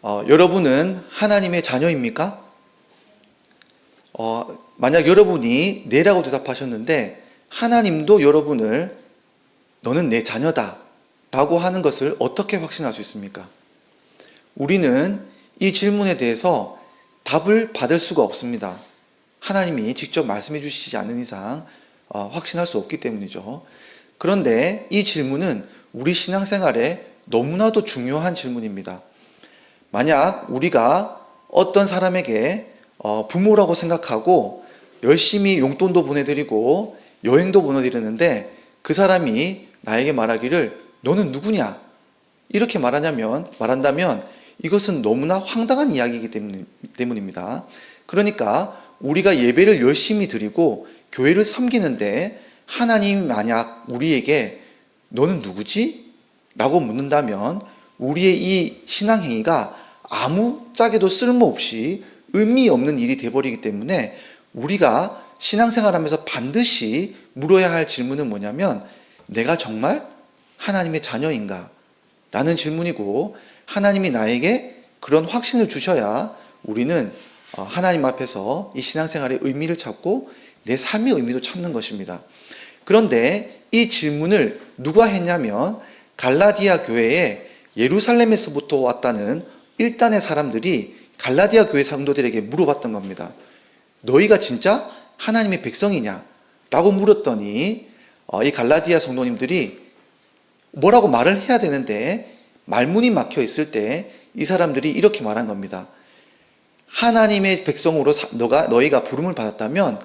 여러분은 하나님의 자녀입니까? 만약 여러분이 네라고 대답하셨는데 하나님도 여러분을 너는 내 자녀다 라고 하는 것을 어떻게 확신할 수 있습니까? 우리는 이 질문에 대해서 답을 받을 수가 없습니다. 하나님이 직접 말씀해 주시지 않는 이상 확신할 수 없기 때문이죠. 그런데 이 질문은 우리 신앙생활에 너무나도 중요한 질문입니다. 만약 우리가 어떤 사람에게 부모라고 생각하고 열심히 용돈도 보내드리고 여행도 보내드리는데 그 사람이 나에게 말하기를 너는 누구냐? 이렇게 말한다면 이것은 너무나 황당한 이야기이기 때문입니다. 그러니까 우리가 예배를 열심히 드리고 교회를 섬기는데 하나님이 만약 우리에게 너는 누구지? 라고 묻는다면 우리의 이 신앙행위가 아무짝에도 쓸모없이 의미 없는 일이 되어버리기 때문에 우리가 신앙생활하면서 반드시 물어야 할 질문은 뭐냐면 내가 정말 하나님의 자녀인가? 라는 질문이고 하나님이 나에게 그런 확신을 주셔야 우리는 하나님 앞에서 이 신앙생활의 의미를 찾고 내 삶의 의미도 찾는 것입니다. 그런데 이 질문을 누가 했냐면 갈라디아 교회에 예루살렘에서부터 왔다는 일단의 사람들이 갈라디아 교회 성도들에게 물어봤던 겁니다. 너희가 진짜 하나님의 백성이냐? 라고 물었더니 이 갈라디아 성도님들이 뭐라고 말을 해야 되는데 말문이 막혀 있을 때 이 사람들이 이렇게 말한 겁니다. 하나님의 백성으로 너희가 부름을 받았다면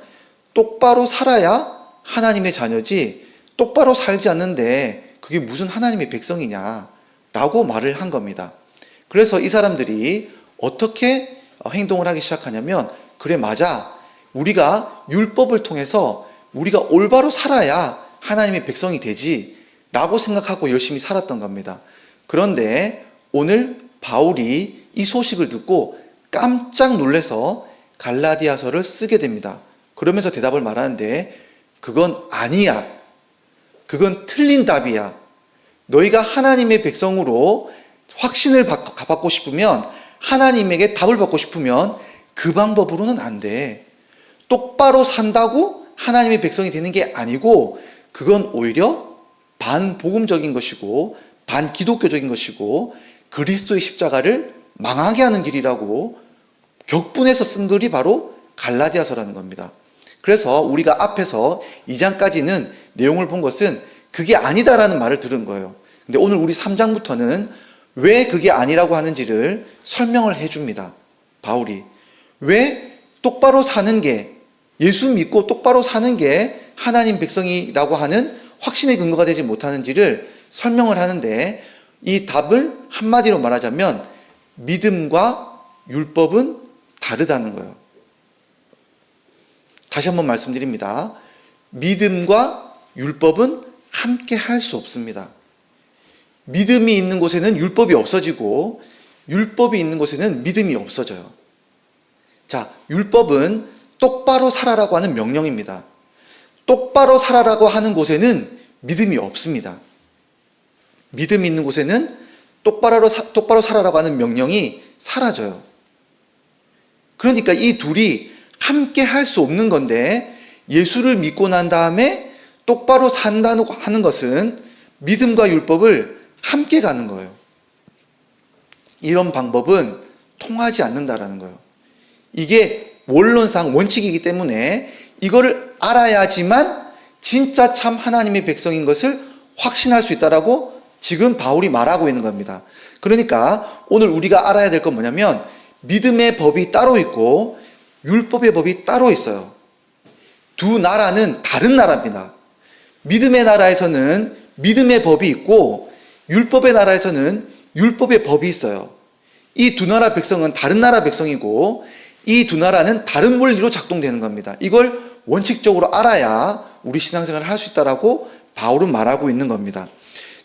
똑바로 살아야 하나님의 자녀지 똑바로 살지 않는데 그게 무슨 하나님의 백성이냐 라고 말을 한 겁니다. 그래서 이 사람들이 어떻게 행동을 하기 시작하냐면 그래 맞아 우리가 율법을 통해서 우리가 올바로 살아야 하나님의 백성이 되지 라고 생각하고 열심히 살았던 겁니다. 그런데 오늘 바울이 이 소식을 듣고 깜짝 놀라서 갈라디아서를 쓰게 됩니다. 그러면서 대답을 말하는데 그건 아니야. 그건 틀린 답이야. 너희가 하나님의 백성으로 확신을 받고 싶으면 하나님에게 답을 받고 싶으면 그 방법으로는 안 돼. 똑바로 산다고 하나님의 백성이 되는 게 아니고 그건 오히려 반복음적인 것이고 반기독교적인 것이고 그리스도의 십자가를 망하게 하는 길이라고 격분해서 쓴 글이 바로 갈라디아서라는 겁니다. 그래서 우리가 앞에서 2장까지는 내용을 본 것은 그게 아니다라는 말을 들은 거예요. 근데 오늘 우리 3장부터는 왜 그게 아니라고 하는지를 설명을 해줍니다. 바울이. 왜 똑바로 사는 게 예수 믿고 똑바로 사는 게 하나님 백성이라고 하는 확신의 근거가 되지 못하는지를 설명을 하는데 이 답을 한마디로 말하자면 믿음과 율법은 다르다는 거예요. 다시 한번 말씀드립니다. 믿음과 율법은 함께 할 수 없습니다. 믿음이 있는 곳에는 율법이 없어지고 율법이 있는 곳에는 믿음이 없어져요. 자, 율법은 똑바로 살아라고 하는 명령입니다. 똑바로 살아라고 하는 곳에는 믿음이 없습니다. 믿음이 있는 곳에는 똑바로 살아라고 하는 명령이 사라져요. 그러니까 이 둘이 함께 할 수 없는 건데 예수를 믿고 난 다음에 똑바로 산다고 하는 것은 믿음과 율법을 함께 가는 거예요. 이런 방법은 통하지 않는다라는 거예요. 이게 원론상 원칙이기 때문에 이거를 알아야지만 진짜 참 하나님의 백성인 것을 확신할 수 있다라고 지금 바울이 말하고 있는 겁니다. 그러니까 오늘 우리가 알아야 될 건 뭐냐면 믿음의 법이 따로 있고 율법의 법이 따로 있어요. 두 나라는 다른 나라입니다. 믿음의 나라에서는 믿음의 법이 있고 율법의 나라에서는 율법의 법이 있어요. 이 두 나라 백성은 다른 나라 백성이고 이 두 나라는 다른 원리로 작동되는 겁니다. 이걸 원칙적으로 알아야 우리 신앙생활을 할 수 있다라고 바울은 말하고 있는 겁니다.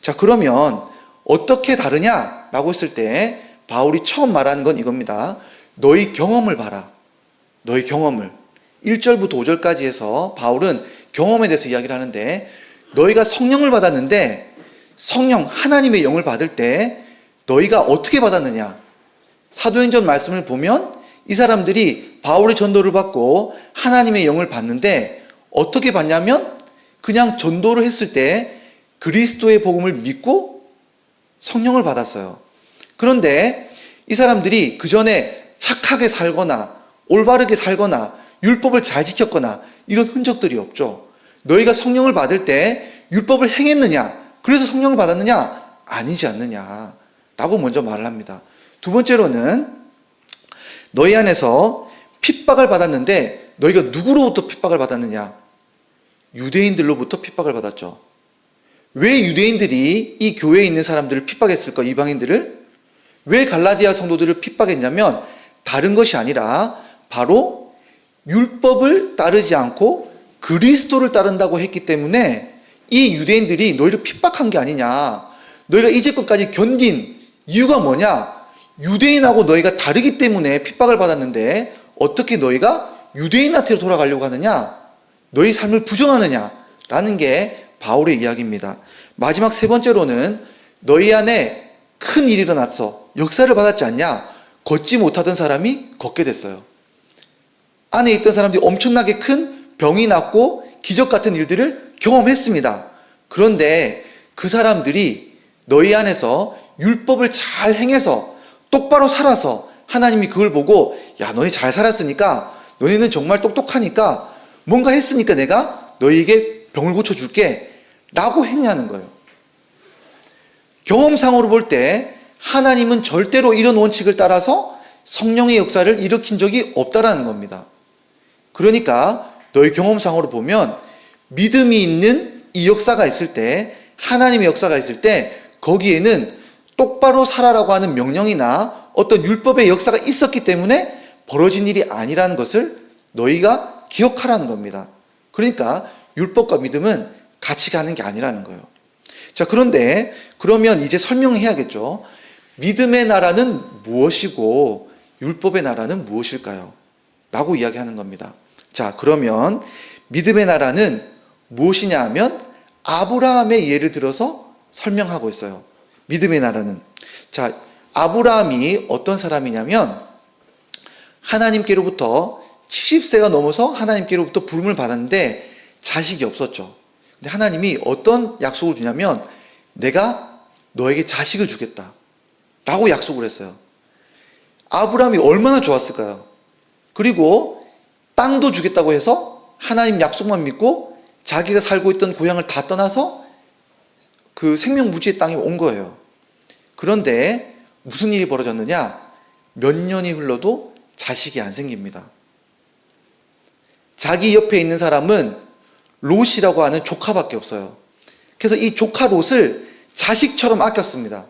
자, 그러면 어떻게 다르냐라고 했을 때 바울이 처음 말하는 건 이겁니다. 너희 경험을 봐라. 너희 경험을. 1절부터 5절까지 해서 바울은 경험에 대해서 이야기를 하는데 너희가 성령을 받았는데 성령, 하나님의 영을 받을 때 너희가 어떻게 받았느냐? 사도행전 말씀을 보면 이 사람들이 바울의 전도를 받고 하나님의 영을 받는데 어떻게 받냐면 그냥 전도를 했을 때 그리스도의 복음을 믿고 성령을 받았어요. 그런데 이 사람들이 그 전에 착하게 살거나 올바르게 살거나 율법을 잘 지켰거나 이런 흔적들이 없죠. 너희가 성령을 받을 때 율법을 행했느냐? 그래서 성령을 받았느냐? 아니지 않느냐? 라고 먼저 말을 합니다. 두 번째로는 너희 안에서 핍박을 받았는데 너희가 누구로부터 핍박을 받았느냐? 유대인들로부터 핍박을 받았죠. 왜 유대인들이 이 교회에 있는 사람들을 핍박했을까? 이방인들을? 왜 갈라디아 성도들을 핍박했냐면 다른 것이 아니라 바로 율법을 따르지 않고 그리스도를 따른다고 했기 때문에 이 유대인들이 너희를 핍박한 게 아니냐. 너희가 이제껏까지 견딘 이유가 뭐냐? 유대인하고 너희가 다르기 때문에 핍박을 받았는데 어떻게 너희가 유대인한테로 돌아가려고 하느냐? 너희 삶을 부정하느냐? 라는 게 바울의 이야기입니다. 마지막 세 번째로는 너희 안에 큰 일이 일어났어. 역사를 받았지 않냐? 걷지 못하던 사람이 걷게 됐어요. 안에 있던 사람들이 엄청나게 큰 병이 났고 기적 같은 일들을 경험했습니다. 그런데 그 사람들이 너희 안에서 율법을 잘 행해서 똑바로 살아서 하나님이 그걸 보고 야 너희 잘 살았으니까 너희는 정말 똑똑하니까 뭔가 했으니까 내가 너희에게 병을 고쳐줄게 라고 했냐는 거예요. 경험상으로 볼 때 하나님은 절대로 이런 원칙을 따라서 성령의 역사를 일으킨 적이 없다라는 겁니다. 그러니까 너희 경험상으로 보면 믿음이 있는 이 역사가 있을 때 하나님의 역사가 있을 때 거기에는 똑바로 살아라고 하는 명령이나 어떤 율법의 역사가 있었기 때문에 벌어진 일이 아니라는 것을 너희가 기억하라는 겁니다. 그러니까 율법과 믿음은 같이 가는 게 아니라는 거예요. 자, 그런데 그러면 이제 설명해야겠죠. 믿음의 나라는 무엇이고 율법의 나라는 무엇일까요? 라고 이야기하는 겁니다. 자, 그러면 믿음의 나라는 무엇이냐 하면 아브라함의 예를 들어서 설명하고 있어요. 믿음의 나라는. 자, 아브라함이 어떤 사람이냐면 하나님께로부터 70세가 넘어서 하나님께로부터 부름을 받았는데 자식이 없었죠. 근데 하나님이 어떤 약속을 주냐면 내가 너에게 자식을 주겠다 라고 약속을 했어요. 아브라함이 얼마나 좋았을까요? 그리고 땅도 주겠다고 해서 하나님 약속만 믿고 자기가 살고 있던 고향을 다 떠나서 그 생명무지의 땅에 온 거예요. 그런데 무슨 일이 벌어졌느냐? 몇 년이 흘러도 자식이 안 생깁니다. 자기 옆에 있는 사람은 롯이라고 하는 조카밖에 없어요. 그래서 이 조카 롯을 자식처럼 아꼈습니다.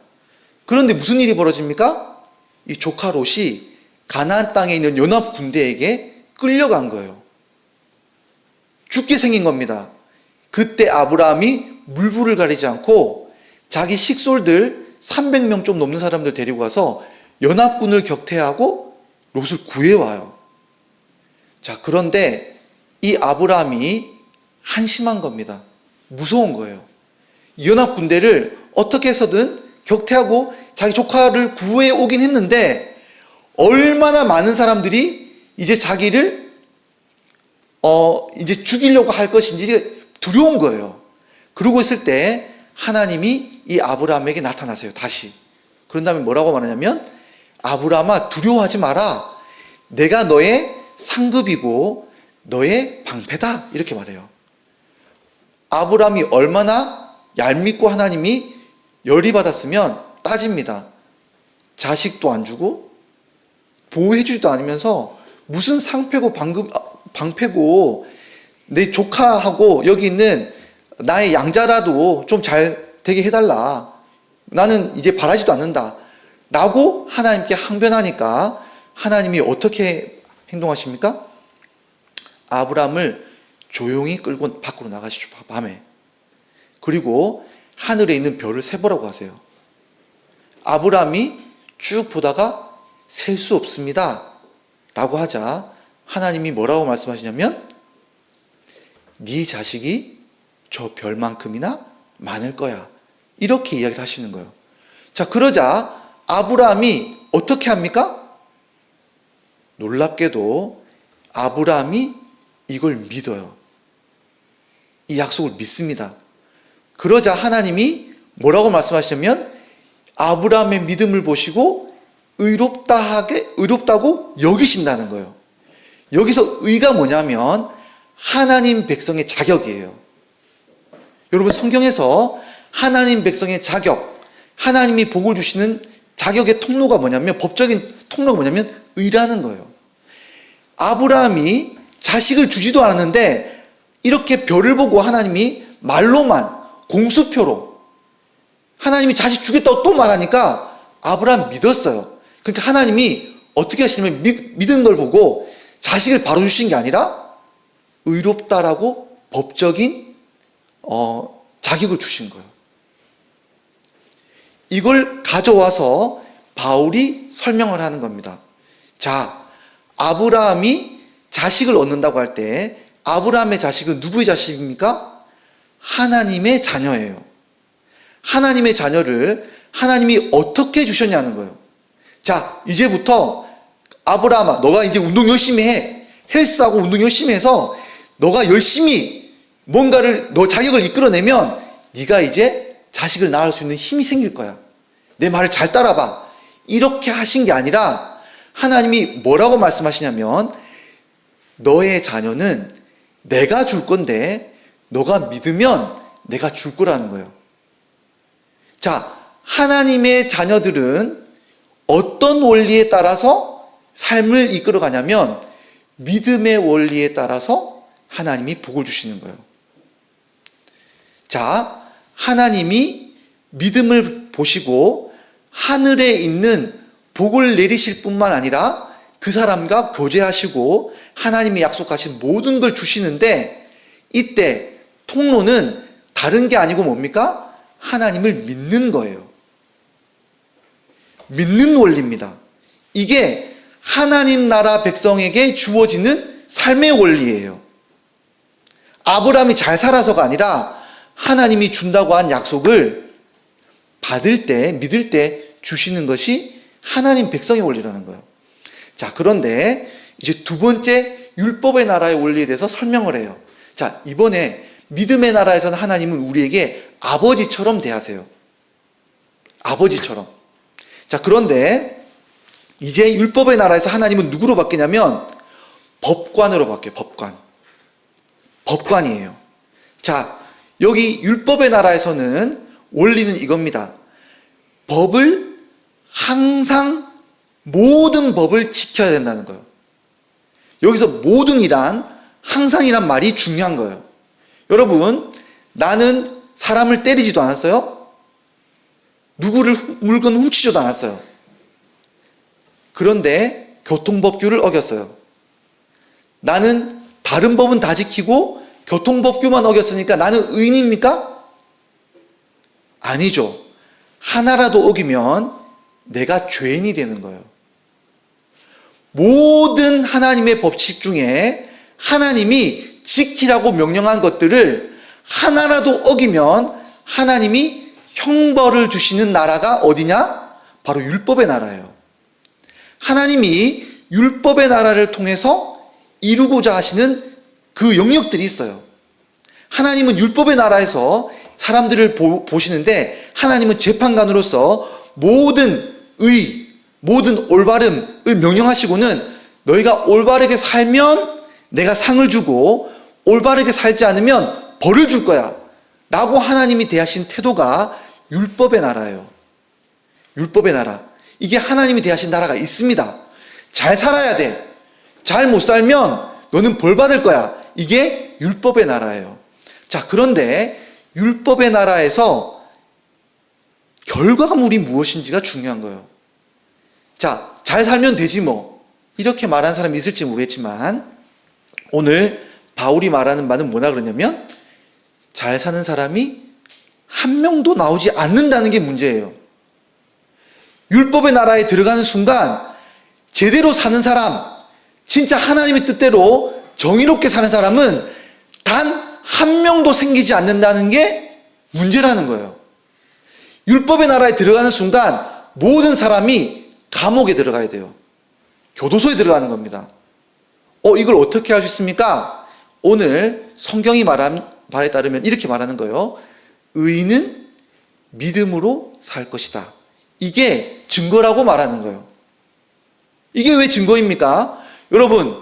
그런데 무슨 일이 벌어집니까? 이 조카 롯이 가나안 땅에 있는 연합 군대에게 끌려간 거예요. 죽게 생긴 겁니다. 그때 아브라함이 물불을 가리지 않고 자기 식솔들 300명 좀 넘는 사람들 데리고 가서 연합군을 격퇴하고 롯을 구해와요. 자, 그런데 이 아브라함이 한심한 겁니다. 무서운 거예요. 연합군대를 어떻게 해서든 격퇴하고 자기 조카를 구해 오긴 했는데 얼마나 많은 사람들이 이제 자기를 이제 죽이려고 할 것인지 두려운 거예요. 그러고 있을 때 하나님이 이 아브라함에게 나타나세요. 다시. 그런 다음에 뭐라고 말하냐면 아브라함아 두려워하지 마라. 내가 너의 상급이고 너의 방패다. 이렇게 말해요. 아브라함이 얼마나 얄밉고 하나님이 열이 받았으면 따집니다. 자식도 안 주고 보호해주지도 않으면서 무슨 상패고 방패고 내 조카하고 여기 있는 나의 양자라도 좀 잘 되게 해달라. 나는 이제 바라지도 않는다. 라고 하나님께 항변하니까 하나님이 어떻게 행동하십니까? 아브라함을 조용히 끌고 밖으로 나가시죠. 밤에. 그리고 하늘에 있는 별을 세보라고 하세요. 아브라함이 쭉 보다가 셀 수 없습니다. 라고 하자 하나님이 뭐라고 말씀하시냐면 네 자식이 저 별만큼이나 많을 거야. 이렇게 이야기를 하시는 거예요. 자, 그러자 아브라함이 어떻게 합니까? 놀랍게도 아브라함이 이걸 믿어요. 이 약속을 믿습니다. 그러자 하나님이 뭐라고 말씀하시냐면 아브라함의 믿음을 보시고 의롭다고 여기신다는 거예요. 여기서 의가 뭐냐면 하나님 백성의 자격이에요. 여러분, 성경에서 하나님 백성의 자격, 하나님이 복을 주시는 자격의 통로가 뭐냐면, 법적인 통로가 뭐냐면 의라는 거예요. 아브라함이 자식을 주지도 않았는데 이렇게 별을 보고 하나님이 말로만 공수표로 하나님이 자식 주겠다고 또 말하니까 아브라함 믿었어요. 그러니까 하나님이 어떻게 하시냐면 믿은 걸 보고 자식을 바로 주신 게 아니라 의롭다라고 법적인 자격을 주신 거예요. 이걸 가져와서 바울이 설명을 하는 겁니다. 자, 아브라함이 자식을 얻는다고 할 때 아브라함의 자식은 누구의 자식입니까? 하나님의 자녀예요. 하나님의 자녀를 하나님이 어떻게 주셨냐는 거예요. 자, 이제부터 아브라함아, 너가 이제 운동 열심히 해. 헬스하고 운동 열심히 해서 너가 열심히 뭔가를 너 자격을 이끌어내면 네가 이제 자식을 낳을 수 있는 힘이 생길 거야. 내 말을 잘 따라봐. 이렇게 하신 게 아니라 하나님이 뭐라고 말씀하시냐면 너의 자녀는 내가 줄 건데 너가 믿으면 내가 줄 거라는 거예요. 자, 하나님의 자녀들은 어떤 원리에 따라서 삶을 이끌어 가냐면 믿음의 원리에 따라서 하나님이 복을 주시는 거예요. 자, 하나님이 믿음을 보시고 하늘에 있는 복을 내리실 뿐만 아니라 그 사람과 교제하시고 하나님이 약속하신 모든 걸 주시는데 이때 통로는 다른 게 아니고 뭡니까? 하나님을 믿는 거예요. 믿는 원리입니다. 이게 하나님 나라 백성에게 주어지는 삶의 원리예요. 아브라함이 잘 살아서가 아니라 하나님이 준다고 한 약속을 받을 때, 믿을 때 주시는 것이 하나님 백성의 원리라는 거예요. 자, 그런데 이제 두 번째 율법의 나라의 원리에 대해서 설명을 해요. 자, 이번에 믿음의 나라에서는 하나님은 우리에게 아버지처럼 대하세요. 아버지처럼. 자, 그런데 이제 율법의 나라에서 하나님은 누구로 바뀌냐면 법관으로 바뀌어요. 법관이에요. 자, 여기 율법의 나라에서는 원리는 이겁니다. 법을 항상 모든 법을 지켜야 된다는 거예요. 여기서 모든이란 항상이란 말이 중요한 거예요. 여러분, 나는 사람을 때리지도 않았어요. 누구를 물건 훔치지도 않았어요. 그런데 교통법규를 어겼어요. 나는 다른 법은 다 지키고 교통법규만 어겼으니까 나는 의인입니까? 아니죠. 하나라도 어기면 내가 죄인이 되는 거예요. 모든 하나님의 법칙 중에 하나님이 지키라고 명령한 것들을 하나라도 어기면 하나님이 형벌을 주시는 나라가 어디냐? 바로 율법의 나라예요. 하나님이 율법의 나라를 통해서 이루고자 하시는 그 영역들이 있어요. 하나님은 율법의 나라에서 사람들을 보시는데 하나님은 재판관으로서 모든 의, 모든 올바름을 명령하시고는 너희가 올바르게 살면 내가 상을 주고 올바르게 살지 않으면 벌을 줄 거야 라고 하나님이 대하신 태도가 율법의 나라예요. 율법의 나라. 이게 하나님이 대하신 나라가 있습니다. 잘 살아야 돼. 잘 못 살면 너는 벌 받을 거야. 이게 율법의 나라예요. 자, 그런데 율법의 나라에서 결과물이 무엇인지가 중요한 거예요. 자, 잘 살면 되지 뭐. 이렇게 말하는 사람이 있을지 모르겠지만 오늘 바울이 말하는 바는 뭐라 그러냐면 잘 사는 사람이 한 명도 나오지 않는다는 게 문제예요. 율법의 나라에 들어가는 순간 제대로 사는 사람, 진짜 하나님의 뜻대로 정의롭게 사는 사람은 단 한 명도 생기지 않는다는 게 문제라는 거예요. 율법의 나라에 들어가는 순간 모든 사람이 감옥에 들어가야 돼요. 교도소에 들어가는 겁니다. 이걸 어떻게 할 수 있습니까? 오늘 성경이 말한 바에 따르면 이렇게 말하는 거예요. 의인은 믿음으로 살 것이다. 이게 증거라고 말하는 거예요. 이게 왜 증거입니까? 여러분,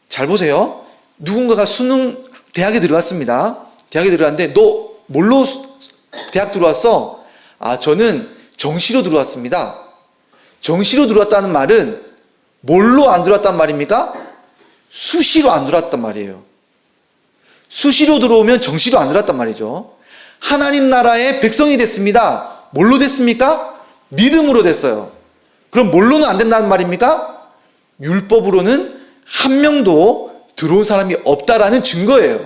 잘 보세요. 누군가가 대학에 들어왔습니다. 대학에 들어왔는데, 너 뭘로 대학 들어왔어? 저는 정시로 들어왔습니다. 정시로 들어왔다는 말은 뭘로 안 들어왔단 말입니까? 수시로 안 들어왔단 말이에요. 수시로 들어오면 정시로 안 들어왔단 말이죠. 하나님 나라의 백성이 됐습니다. 뭘로 됐습니까? 믿음으로 됐어요. 그럼 뭘로는 안 된다는 말입니까? 율법으로는 한 명도 들어온 사람이 없다라는 증거예요.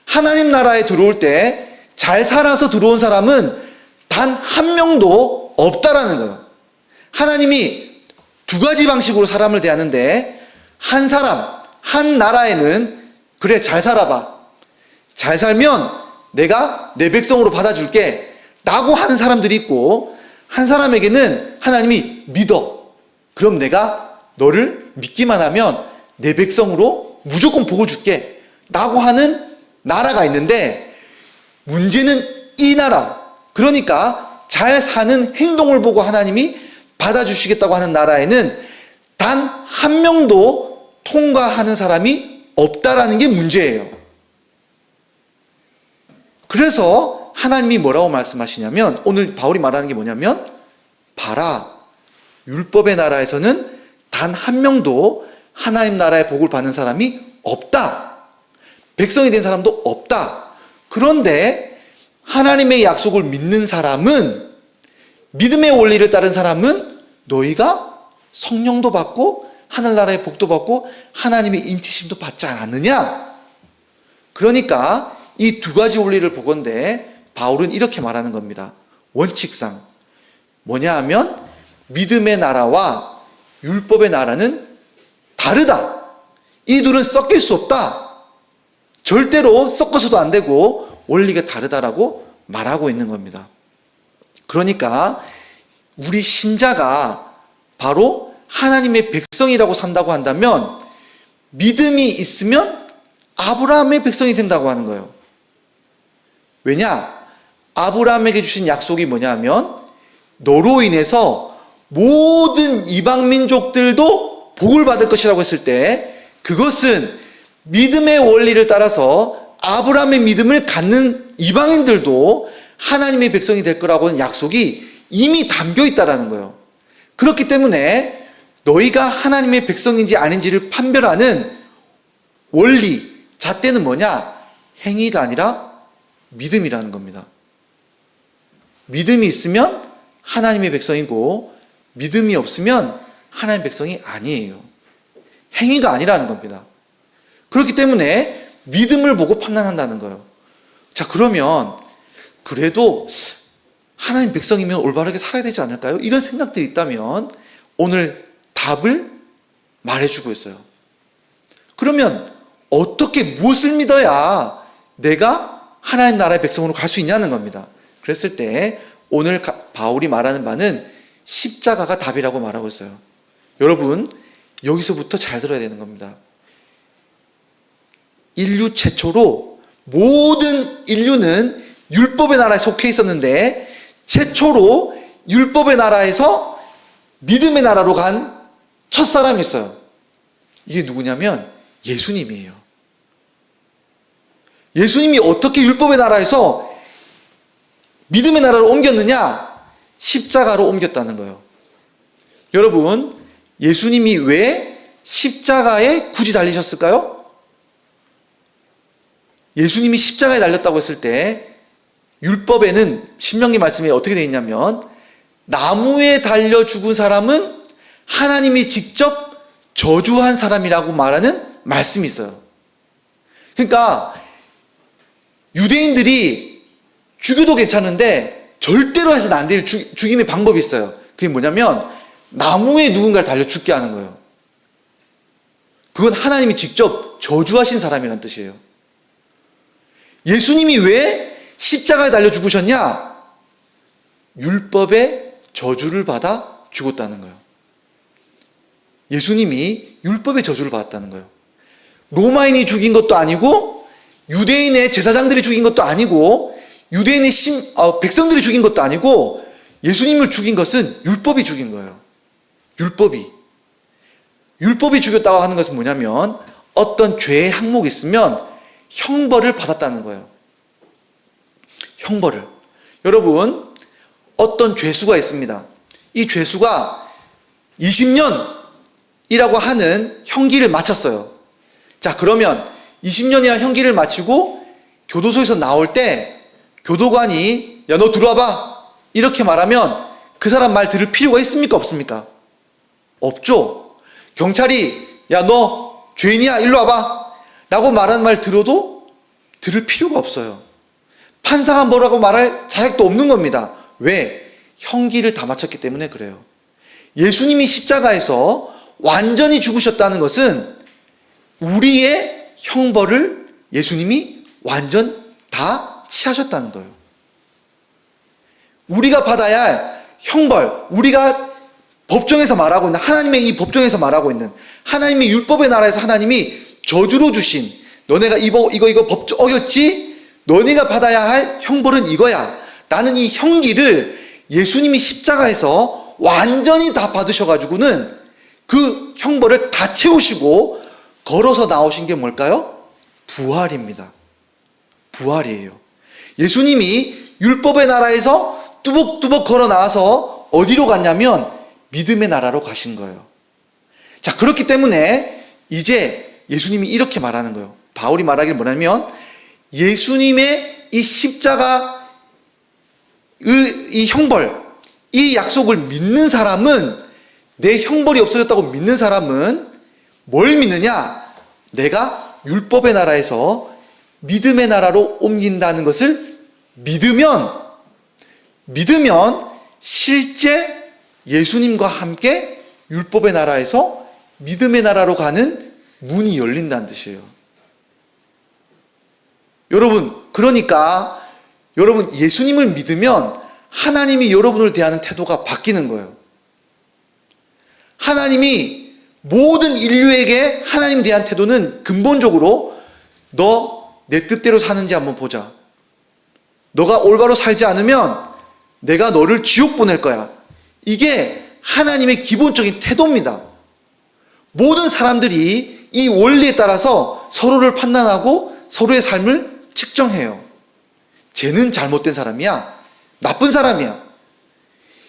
하나님 나라에 들어올 때 잘 살아서 들어온 사람은 단 한 명도 없다라는 거예요. 하나님이 두 가지 방식으로 사람을 대하는데, 한 사람, 한 나라에는 그래 잘 살아봐, 잘 살면 내가 내 백성으로 받아줄게 라고 하는 사람들이 있고, 한 사람에게는 하나님이 믿어, 그럼 내가 너를 믿기만 하면 내 백성으로 무조건 복을 줄게 라고 하는 나라가 있는데, 문제는 이 나라, 그러니까 잘 사는 행동을 보고 하나님이 받아주시겠다고 하는 나라에는 단 한 명도 통과하는 사람이 없다라는 게 문제예요. 그래서 하나님이 뭐라고 말씀하시냐면, 오늘 바울이 말하는 게 뭐냐면, 봐라, 율법의 나라에서는 단 한 명도 하나님 나라의 복을 받는 사람이 없다. 백성이 된 사람도 없다. 그런데 하나님의 약속을 믿는 사람은, 믿음의 원리를 따른 사람은 너희가 성령도 받고 하늘나라의 복도 받고 하나님의 인치심도 받지 않았느냐? 그러니까 이 두 가지 원리를 보건대 바울은 이렇게 말하는 겁니다. 원칙상 뭐냐 하면, 믿음의 나라와 율법의 나라는 다르다. 이 둘은 섞일 수 없다. 절대로 섞어서도 안 되고 원리가 다르다라고 말하고 있는 겁니다. 그러니까 우리 신자가 바로 하나님의 백성이라고 산다고 한다면, 믿음이 있으면 아브라함의 백성이 된다고 하는 거예요. 왜냐? 아브라함에게 주신 약속이 뭐냐면, 너로 인해서 모든 이방 민족들도 복을 받을 것이라고 했을 때, 그것은 믿음의 원리를 따라서 아브라함의 믿음을 갖는 이방인들도 하나님의 백성이 될 거라고 하는 약속이 이미 담겨 있다라는 거예요. 그렇기 때문에 너희가 하나님의 백성인지 아닌지를 판별하는 원리, 잣대는 뭐냐? 행위가 아니라 믿음이라는 겁니다. 믿음이 있으면 하나님의 백성이고, 믿음이 없으면 하나님의 백성이 아니에요. 행위가 아니라는 겁니다. 그렇기 때문에 믿음을 보고 판단한다는 거예요. 자, 그러면 그래도 하나님 백성이면 올바르게 살아야 되지 않을까요? 이런 생각들이 있다면 오늘 답을 말해주고 있어요. 그러면 어떻게, 무엇을 믿어야 내가 하나님 나라의 백성으로 갈 수 있냐는 겁니다. 그랬을 때 오늘 바울이 말하는 바는 십자가가 답이라고 말하고 있어요. 여러분, 여기서부터 잘 들어야 되는 겁니다. 인류 최초로, 모든 인류는 율법의 나라에 속해 있었는데 최초로 율법의 나라에서 믿음의 나라로 간 첫 사람이 있어요. 이게 누구냐면 예수님이에요. 예수님이 어떻게 율법의 나라에서 믿음의 나라로 옮겼느냐? 십자가로 옮겼다는 거예요. 여러분, 예수님이 왜 십자가에 굳이 달리셨을까요? 예수님이 십자가에 달렸다고 했을 때 율법에는, 신명기 말씀에 어떻게 되어 있냐면, 나무에 달려 죽은 사람은 하나님이 직접 저주한 사람이라고 말하는 말씀이 있어요. 그러니까 유대인들이 죽여도 괜찮은데 절대로 해서는 안 될 죽임의 방법이 있어요. 그게 뭐냐면 나무에 누군가를 달려 죽게 하는 거예요. 그건 하나님이 직접 저주하신 사람이라는 뜻이에요. 예수님이 왜 십자가에 달려 죽으셨냐? 율법의 저주를 받아 죽었다는 거예요. 예수님이 율법의 저주를 받았다는 거예요. 로마인이 죽인 것도 아니고 유대인의 제사장들이 죽인 것도 아니고 유대인의 백성들이 죽인 것도 아니고 예수님을 죽인 것은 율법이 죽인 거예요. 율법이 죽였다고 하는 것은 뭐냐면 어떤 죄의 항목이 있으면 형벌을 받았다는 거예요. 형벌을. 여러분, 어떤 죄수가 있습니다. 이 죄수가 20년이라고 하는 형기를 마쳤어요. 자, 그러면 20년이라는 형기를 마치고 교도소에서 나올 때 교도관이 야, 너 들어와봐 이렇게 말하면 그 사람 말 들을 필요가 있습니까? 없습니까? 없죠. 경찰이 야, 너 죄인이야 일로 와봐 라고 말하는 말 들어도 들을 필요가 없어요. 판사가 뭐라고 말할 자격도 없는 겁니다. 왜? 형기를 다 마쳤기 때문에 그래요. 예수님이 십자가에서 완전히 죽으셨다는 것은 우리의 형벌을 예수님이 완전 다 취하셨다는 거예요. 우리가 받아야 할 형벌, 우리가 법정에서 말하고 있는, 하나님의 이 법정에서 말하고 있는, 하나님의 율법의 나라에서 하나님이 저주로 주신, 너네가 이거 법 어겼지? 너네가 받아야 할 형벌은 이거야 라는 이 형기를 예수님이 십자가에서 완전히 다 받으셔가지고는 그 형벌을 다 채우시고 걸어서 나오신 게 뭘까요? 부활입니다. 부활이에요. 예수님이 율법의 나라에서 뚜벅뚜벅 걸어 나와서 어디로 갔냐면 믿음의 나라로 가신 거예요. 자, 그렇기 때문에 이제 예수님이 이렇게 말하는 거예요. 바울이 말하길 뭐냐면 예수님의 이 십자가 이 형벌, 이 약속을 믿는 사람은, 내 형벌이 없어졌다고 믿는 사람은 뭘 믿느냐? 내가 율법의 나라에서 믿음의 나라로 옮긴다는 것을 믿으면 실제 예수님과 함께 율법의 나라에서 믿음의 나라로 가는 문이 열린다는 뜻이에요. 여러분, 그러니까 여러분 예수님을 믿으면 하나님이 여러분을 대하는 태도가 바뀌는 거예요. 하나님이 모든 인류에게 하나님 대한 태도는 근본적으로 너 내 뜻대로 사는지 한번 보자. 너가 올바로 살지 않으면 내가 너를 지옥 보낼 거야. 이게 하나님의 기본적인 태도입니다. 모든 사람들이 이 원리에 따라서 서로를 판단하고 서로의 삶을 측정해요. 쟤는 잘못된 사람이야. 나쁜 사람이야.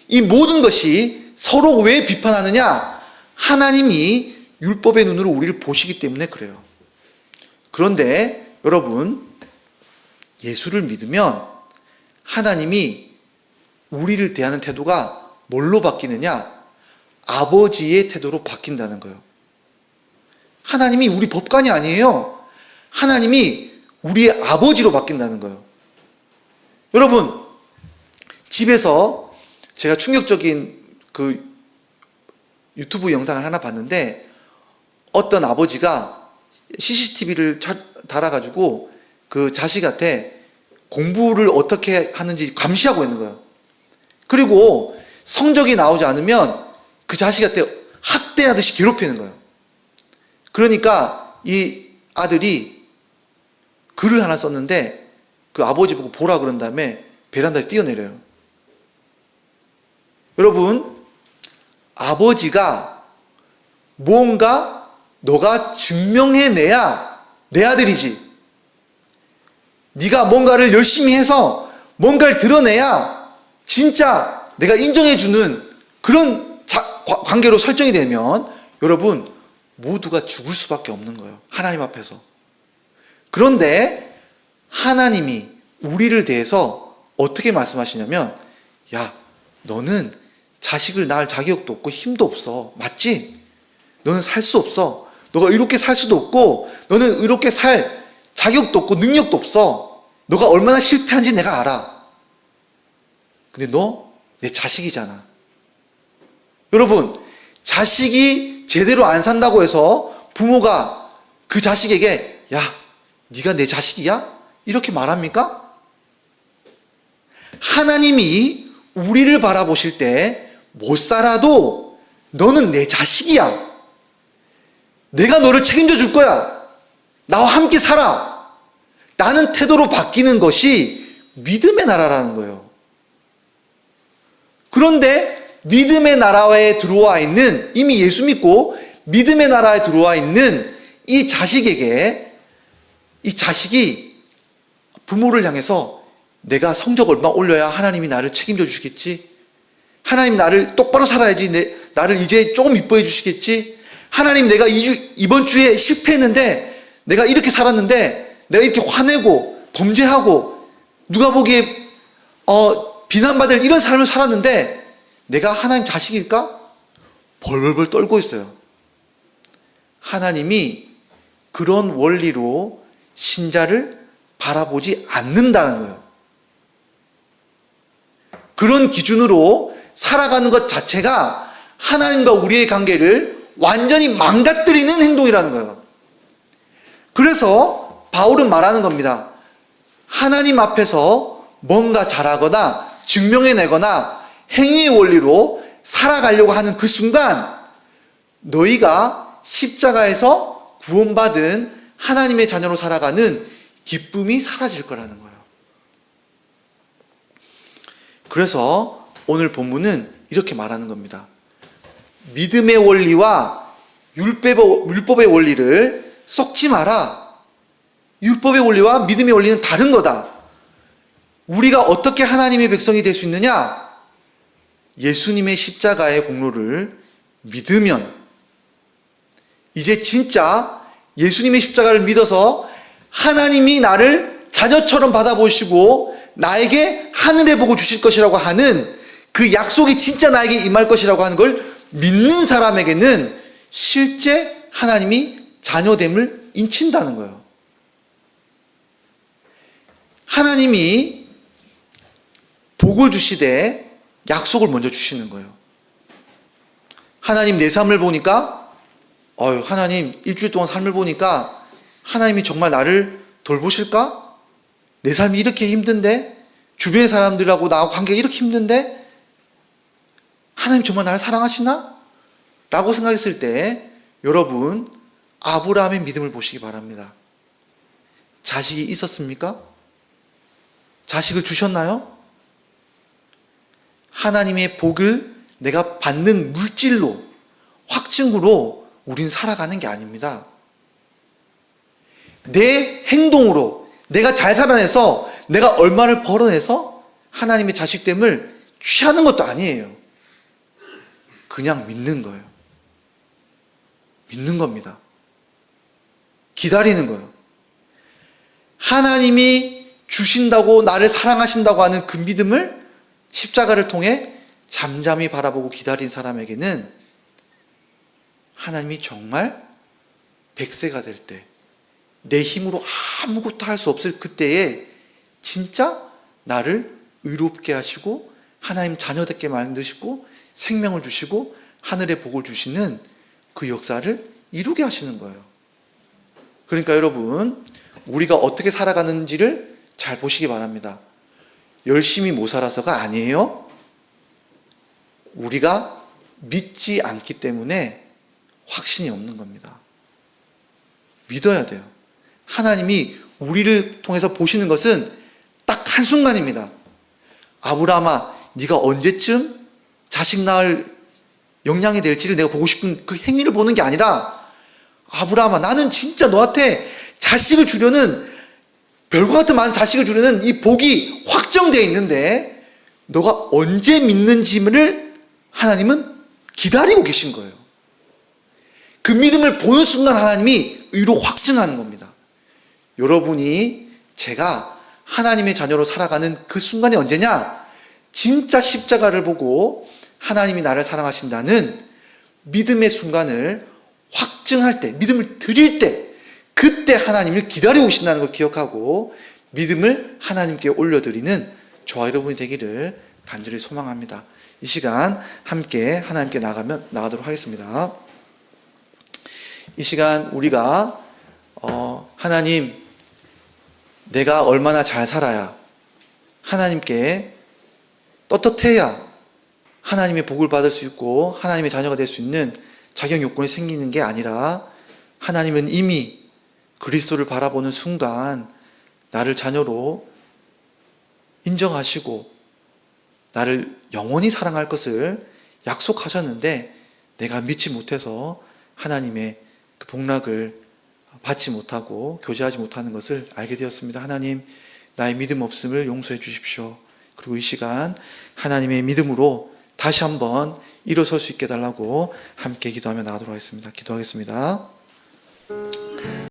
이 모든 것이 서로 왜 비판하느냐? 하나님이 율법의 눈으로 우리를 보시기 때문에 그래요. 그런데 여러분, 예수를 믿으면 하나님이 우리를 대하는 태도가 뭘로 바뀌느냐? 아버지의 태도로 바뀐다는 거예요. 하나님이 우리 법관이 아니에요. 하나님이 우리의 아버지로 바뀐다는 거예요. 여러분, 집에서 제가 충격적인 그 유튜브 영상을 하나 봤는데 어떤 아버지가 CCTV를 달아가지고 그 자식한테 공부를 어떻게 하는지 감시하고 있는 거예요. 그리고 성적이 나오지 않으면 그 자식한테 학대하듯이 괴롭히는 거예요. 그러니까 이 아들이 글을 하나 썼는데 그 아버지 보고 보라 그런 다음에 베란다에 뛰어내려요. 여러분, 아버지가 뭔가 너가 증명해내야 내 아들이지. 네가 뭔가를 열심히 해서 뭔가를 드러내야 진짜 내가 인정해주는 그런 관계로 설정이 되면 여러분 모두가 죽을 수밖에 없는 거예요. 하나님 앞에서. 그런데 하나님이 우리를 대해서 어떻게 말씀하시냐면 야, 너는 자식을 낳을 자격도 없고 힘도 없어. 맞지? 너는 살 수 없어. 너가 이렇게 살 수도 없고 너는 이렇게 살 자격도 없고 능력도 없어. 너가 얼마나 실패한지 내가 알아. 근데 너 내 자식이잖아. 여러분, 자식이 제대로 안 산다고 해서 부모가 그 자식에게 야, 네가 내 자식이야? 이렇게 말합니까? 하나님이 우리를 바라보실 때 못 살아도 너는 내 자식이야. 내가 너를 책임져 줄 거야. 나와 함께 살아. 라는 태도로 바뀌는 것이 믿음의 나라라는 거예요. 그런데 믿음의 나라에 들어와 있는, 이미 예수 믿고 믿음의 나라에 들어와 있는 이 자식에게, 이 자식이 부모를 향해서 내가 성적 얼마 올려야 하나님이 나를 책임져 주시겠지? 하나님 나를 똑바로 살아야지 나를 이제 조금 이뻐해 주시겠지? 하나님 내가 이번 주에 실패했는데, 내가 이렇게 살았는데, 내가 이렇게 화내고 범죄하고 누가 보기에 비난받을 이런 삶을 살았는데 내가 하나님 자식일까? 벌벌벌 떨고 있어요. 하나님이 그런 원리로 신자를 바라보지 않는다는 거예요. 그런 기준으로 살아가는 것 자체가 하나님과 우리의 관계를 완전히 망가뜨리는 행동이라는 거예요. 그래서 바울은 말하는 겁니다. 하나님 앞에서 뭔가 잘하거나 증명해내거나 행위의 원리로 살아가려고 하는 그 순간 너희가 십자가에서 구원받은 하나님의 자녀로 살아가는 기쁨이 사라질 거라는 거예요. 그래서 오늘 본문은 이렇게 말하는 겁니다. 믿음의 원리와 율법의 원리를 섞지 마라. 율법의 원리와 믿음의 원리는 다른 거다. 우리가 어떻게 하나님의 백성이 될 수 있느냐? 예수님의 십자가의 공로를 믿으면, 이제 진짜 예수님의 십자가를 믿어서 하나님이 나를 자녀처럼 받아보시고 나에게 하늘의 복을 주실 것이라고 하는 그 약속이 진짜 나에게 임할 것이라고 하는 걸 믿는 사람에게는 실제 하나님이 자녀됨을 인친다는 거예요. 하나님이 복을 주시되 약속을 먼저 주시는 거예요. 하나님 내 삶을 보니까, 하나님 일주일 동안 삶을 보니까 하나님이 정말 나를 돌보실까? 내 삶이 이렇게 힘든데, 주변의 사람들하고 나하고 관계가 이렇게 힘든데 하나님 정말 나를 사랑하시나? 라고 생각했을 때 여러분, 아브라함의 믿음을 보시기 바랍니다. 자식이 있었습니까? 자식을 주셨나요? 하나님의 복을 내가 받는 물질로, 확증으로 우린 살아가는 게 아닙니다. 내 행동으로 내가 잘 살아내서 내가 얼마를 벌어내서 하나님의 자식됨을 취하는 것도 아니에요. 그냥 믿는 거예요. 믿는 겁니다. 기다리는 거예요. 하나님이 주신다고, 나를 사랑하신다고 하는 그 믿음을 십자가를 통해 잠잠히 바라보고 기다린 사람에게는 하나님이 정말 100세가 될 때, 내 힘으로 아무것도 할 수 없을 그때에 진짜 나를 의롭게 하시고 하나님 자녀답게 만드시고 생명을 주시고 하늘의 복을 주시는 그 역사를 이루게 하시는 거예요. 그러니까 여러분, 우리가 어떻게 살아가는지를 잘 보시기 바랍니다. 열심히 못 살아서가 아니에요. 우리가 믿지 않기 때문에 확신이 없는 겁니다. 믿어야 돼요. 하나님이 우리를 통해서 보시는 것은 딱 한순간입니다. 아브라함아, 네가 언제쯤 자식 낳을 역량이 될지를 내가 보고 싶은 그 행위를 보는 게 아니라, 아브라함아, 나는 진짜 너한테 자식을 주려는, 별과 같은 많은 자식을 주려는 이 복이 확정되어 있는데 너가 언제 믿는지를 하나님은 기다리고 계신 거예요. 그 믿음을 보는 순간 하나님이 의로 확증하는 겁니다. 여러분이, 제가 하나님의 자녀로 살아가는 그 순간이 언제냐? 진짜 십자가를 보고 하나님이 나를 사랑하신다는 믿음의 순간을 확증할 때, 믿음을 드릴 때, 그때 하나님을 기다리고 계신다는 걸 기억하고 믿음을 하나님께 올려드리는 저와 여러분이 되기를 간절히 소망합니다. 이 시간 함께 하나님께 나가도록 하겠습니다. 이 시간 우리가 하나님, 내가 얼마나 잘 살아야, 하나님께 떳떳해야 하나님의 복을 받을 수 있고 하나님의 자녀가 될 수 있는 자격 요건이 생기는 게 아니라 하나님은 이미 그리스도를 바라보는 순간 나를 자녀로 인정하시고 나를 영원히 사랑할 것을 약속하셨는데 내가 믿지 못해서 하나님의 그 복락을 받지 못하고 교제하지 못하는 것을 알게 되었습니다. 하나님, 나의 믿음 없음을 용서해 주십시오. 그리고 이 시간 하나님의 믿음으로 다시 한번 일어설 수 있게 해달라고 함께 기도하며 나가도록 하겠습니다. 기도하겠습니다.